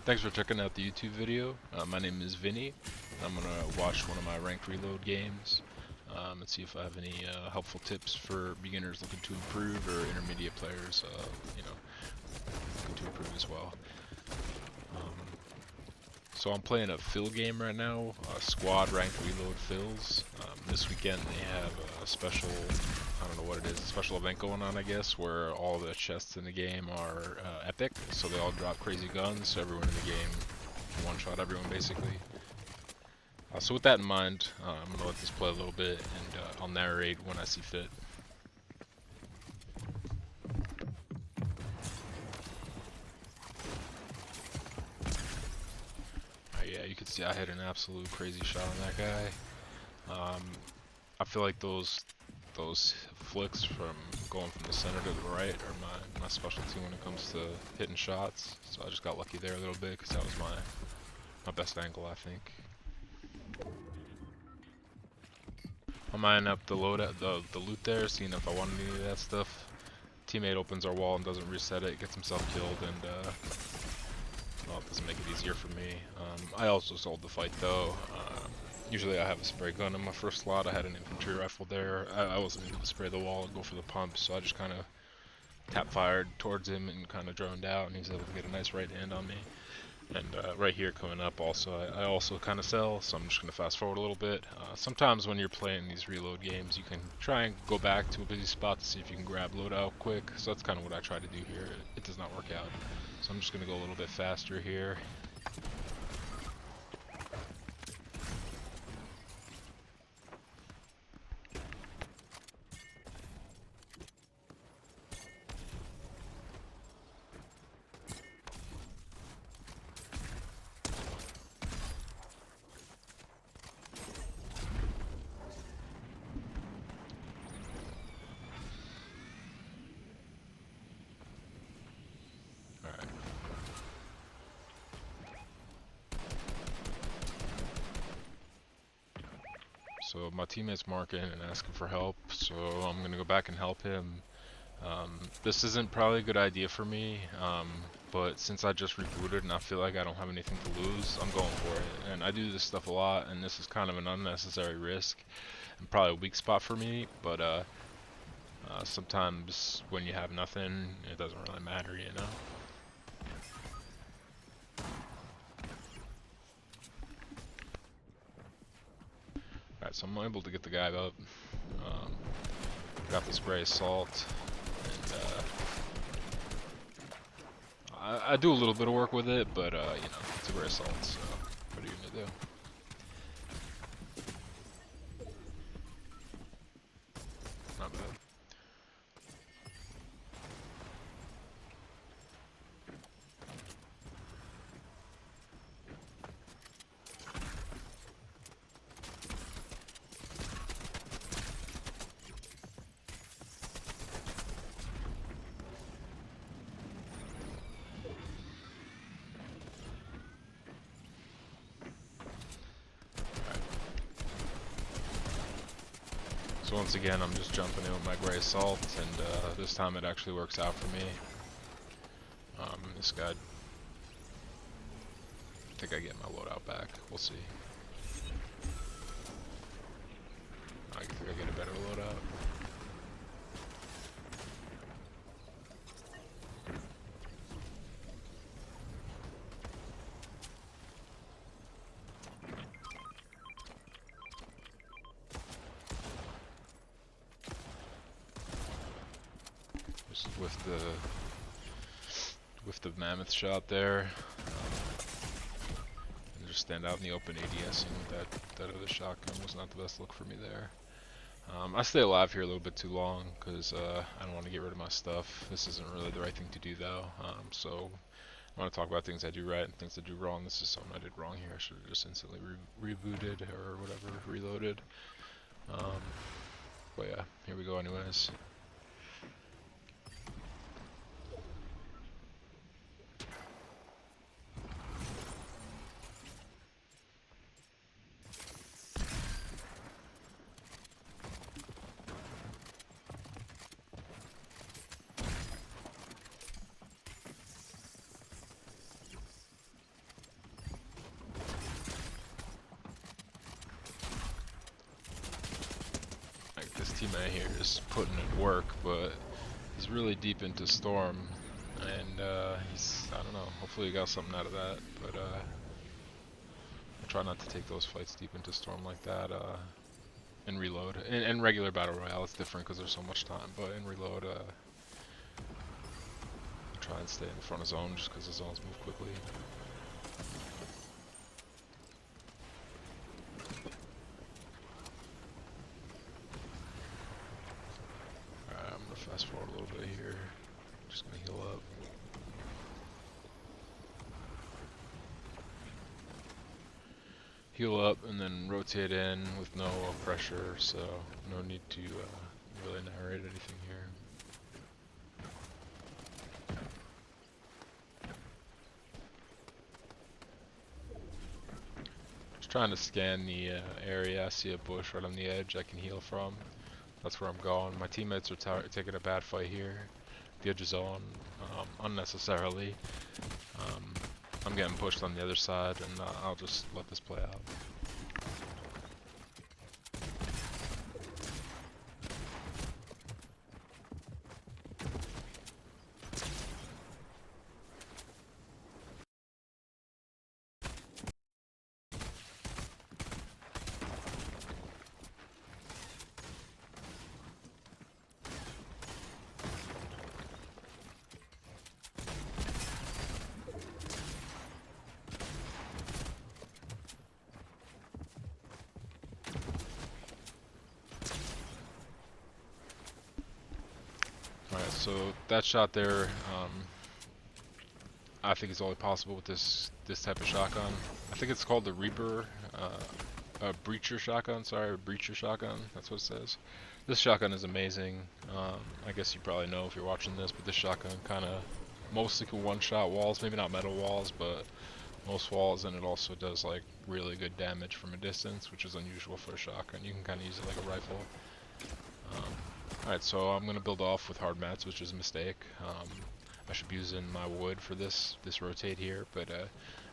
Thanks for checking out the YouTube video. My name is Vinny. I'm going to watch one of my ranked reload games and see if I have any helpful tips for beginners looking to improve or intermediate players, looking to improve as well. So I'm playing a fill game right now, squad ranked reload fills. This weekend they have a special, I don't know what it is, a special event going on I guess, where all the chests in the game are epic, so they all drop crazy guns, so everyone in the game can one-shot everyone basically. So with that in mind, I'm going to let this play a little bit and I'll narrate when I see fit. Yeah, you can see I hit an absolute crazy shot on that guy. I feel like those flicks from going from the center to the right are my specialty when it comes to hitting shots. So I just got lucky there a little bit because that was my best angle, I think. I'm eyeing up the loot there, seeing if I want any of that stuff. Teammate opens our wall and doesn't reset it, gets himself killed, and well, it doesn't make it easier for me. I also sold the fight though. Usually I have a spray gun in my first slot. I had an infantry rifle there. I wasn't able to spray the wall and go for the pump, so I just kind of tap fired towards him and kind of droned out, and he was able to get a nice right hand on me. And right here coming up also, I also kind of sell, so I'm just going to fast forward a little bit. Sometimes when you're playing these reload games, you can try and go back to a busy spot to see if you can grab loadout quick, so that's kind of what I try to do here. It does not work out, so I'm just going to go a little bit faster here. So my teammate's marking and asking for help, so I'm going to go back and help him. This isn't probably a good idea for me, but since I just rebooted and I feel like I don't have anything to lose, I'm going for it. And I do this stuff a lot, and this is kind of an unnecessary risk and probably a weak spot for me, but sometimes when you have nothing, it doesn't really matter, you know? Alright, so I'm able to get the guy up. Got the spray assault. And I do a little bit of work with it, but you know, it's a spray assault, so what are you gonna do? Not bad. So once again, I'm just jumping in with my gray assault, and this time it actually works out for me. This guy, I think I get my loadout back. We'll see. I think I get a better loadout. Just with the mammoth shot there, and just stand out in the open ADS, and that other shotgun was not the best look for me there. I stay alive here a little bit too long because I don't want to get rid of my stuff. This isn't really the right thing to do though. So I want to talk about things I do right and things I do wrong. This is something I did wrong here. I should have just instantly rebooted or whatever, reloaded. But yeah, here we go anyways. here is putting in work, but he's really deep into Storm, and he's, I don't know, hopefully he got something out of that, but I try not to take those fights deep into Storm like that, in Reload. In regular Battle Royale it's different because there's so much time, but in Reload, I try and stay in the front of zone just because the zones move quickly. Alright, I'm gonna fast forward a little bit here. Just gonna heal up. Heal up and then rotate in with no pressure, so no need to really narrate anything here. Just trying to scan the area. I see a bush right on the edge I can heal from. That's where I'm going. My teammates are taking a bad fight here. The edge is on unnecessarily. I'm getting pushed on the other side, and I'll just let this play out. Alright, so that shot there, I think is only possible with this type of shotgun. I think it's called the Reaper, a Breacher shotgun, sorry, a Breacher shotgun, that's what it says. This shotgun is amazing. I guess you probably know if you're watching this, but this shotgun kind of mostly can one-shot walls, maybe not metal walls, but most walls, and it also does like really good damage from a distance, which is unusual for a shotgun. You can kind of use it like a rifle. Alright, so I'm going to build off with hard mats, which is a mistake. I should be using my wood for this rotate here, but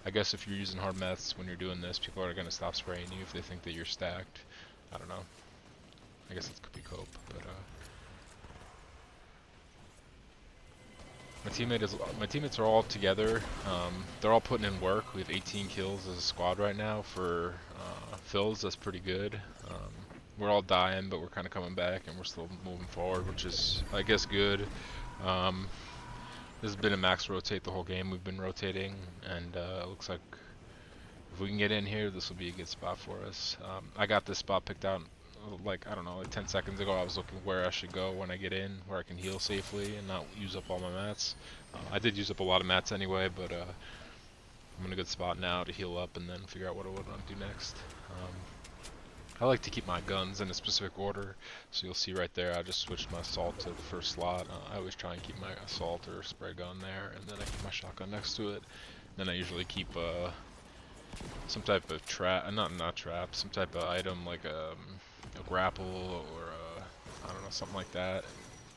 I guess if you're using hard mats when you're doing this, people are going to stop spraying you if they think that you're stacked. I don't know. I guess it could be cope, but my teammates are all together. They're all putting in work. We have 18 kills as a squad right now for fills. That's pretty good. We're all dying, but we're kind of coming back, and we're still moving forward, which is, I guess, good. This has been a max rotate the whole game. We've been rotating, and it looks like if we can get in here, this will be a good spot for us. I got this spot picked out, like, I don't know, like 10 seconds ago. I was looking where I should go when I get in, where I can heal safely and not use up all my mats. I did use up a lot of mats anyway, but I'm in a good spot now to heal up and then figure out what I want to do next. I like to keep my guns in a specific order, so you'll see right there I just switched my assault to the first slot. I always try and keep my assault or spray gun there, and then I keep my shotgun next to it. Then I usually keep some type of trap, not trap, some type of item like a grapple or I don't know, something like that.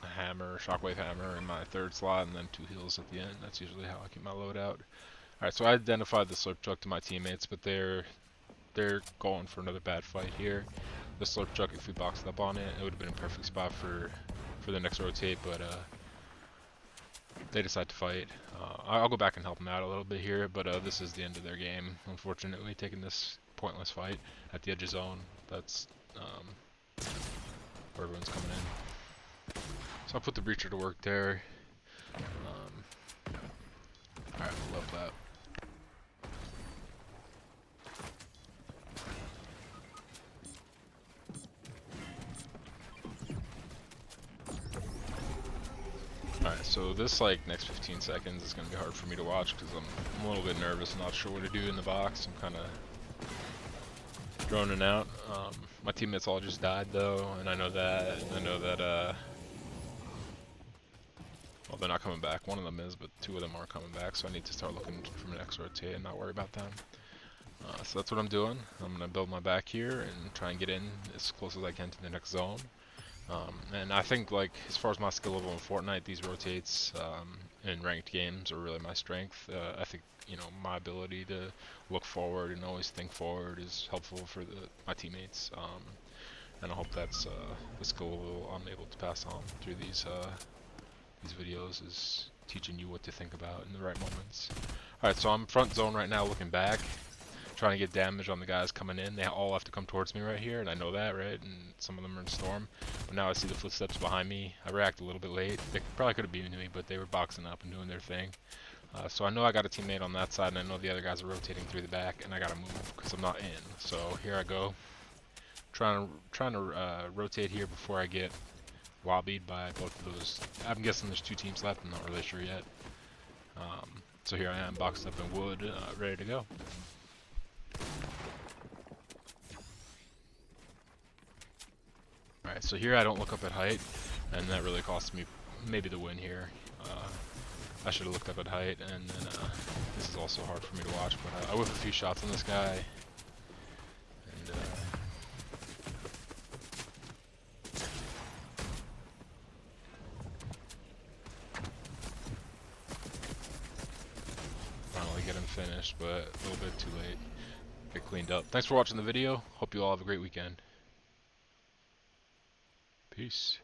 A hammer, shockwave hammer in my third slot, and then 2 heals at the end. That's usually how I keep my loadout. Alright, so I identified the slurp truck to my teammates, but they're going for another bad fight here. The slurp truck, if we boxed up on it, it would have been a perfect spot for the next rotate, but they decide to fight. I'll go back and help them out a little bit here, but this is the end of their game, unfortunately, taking this pointless fight at the edge of zone. That's where everyone's coming in. So I'll put the breacher to work there. Alright, I love that. Alright, so this like next 15 seconds is going to be hard for me to watch because I'm a little bit nervous, not sure what to do in the box. I'm kind of droning out. My teammates all just died though, and I know that. Well, they're not coming back. One of them is, but 2 of them aren't coming back, so I need to start looking for the next rotate and not worry about them. So that's what I'm doing. I'm going to build my back here and try and get in as close as I can to the next zone. And I think, like, as far as my skill level in Fortnite, these rotates in ranked games are really my strength. I think, you know, my ability to look forward and always think forward is helpful for my teammates. And I hope that's the skill I'm able to pass on through these videos, is teaching you what to think about in the right moments. Alright, so I'm front zone right now looking back, trying to get damage on the guys coming in. They all have to come towards me right here, and I know that, right? And some of them are in storm. But now I see the footsteps behind me. I reacted a little bit late. They probably could have beaten me, but they were boxing up and doing their thing. So I know I got a teammate on that side, and I know the other guys are rotating through the back, and I gotta move because I'm not in. So here I go, trying to rotate here before I get lobbied by both of those. I'm guessing there's 2 teams left. I'm not really sure yet. So here I am, boxed up in wood, ready to go. Alright, so here I don't look up at height, and that really cost me maybe the win here. I should have looked up at height, and then this is also hard for me to watch, but I whiff a few shots on this guy, and finally get him finished, but a little bit too late. Get cleaned up. Thanks for watching the video. Hope you all have a great weekend. Peace.